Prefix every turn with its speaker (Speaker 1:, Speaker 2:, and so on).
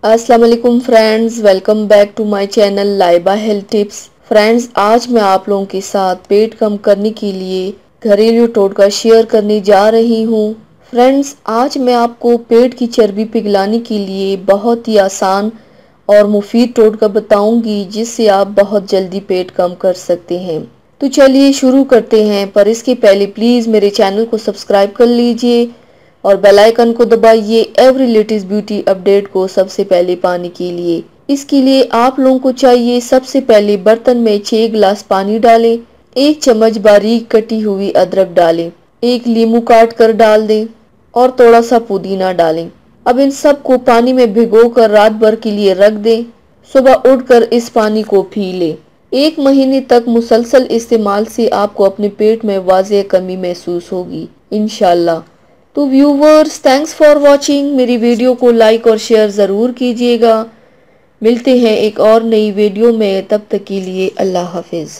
Speaker 1: अस्सलाम वालेकुम friends, welcome back to my channel Laiba health tips. Friends, आज मैं आप लोगों के साथ पेट कम करने के लिए घरेलू टोटका शेयर करने जा रही हूँ। फ्रेंड्स, आज मैं आपको पेट की चर्बी पिघलाने के लिए बहुत ही आसान और मुफीद टोटका बताऊंगी जिससे आप बहुत जल्दी पेट कम कर सकते हैं। तो चलिए शुरू करते हैं, पर इसके पहले प्लीज़ मेरे चैनल को सब्सक्राइब कर लीजिए और बेल आइकन को दबाइए एवरी लेटेस्ट ब्यूटी अपडेट को सबसे पहले पाने के लिए। इसके लिए आप लोगों को चाहिए, सबसे पहले बर्तन में 6 गिलास पानी डालें, 1 चम्मच बारीक कटी हुई अदरक डालें, 1 नींबू काट कर डाल दें और थोड़ा सा पुदीना डालें। अब इन सब को पानी में भिगोकर रात भर के लिए रख दें। सुबह उठकर इस पानी को पी लें। 1 महीने तक मुसलसल इस्तेमाल से आपको अपने पेट में वाज़ेह कमी महसूस होगी इंशाल्लाह। तो व्यूवर्स, थैंक्स फॉर वॉचिंग। मेरी वीडियो को लाइक और शेयर ज़रूर कीजिएगा। मिलते हैं एक और नई वीडियो में, तब तक के लिए अल्लाह हाफिज़।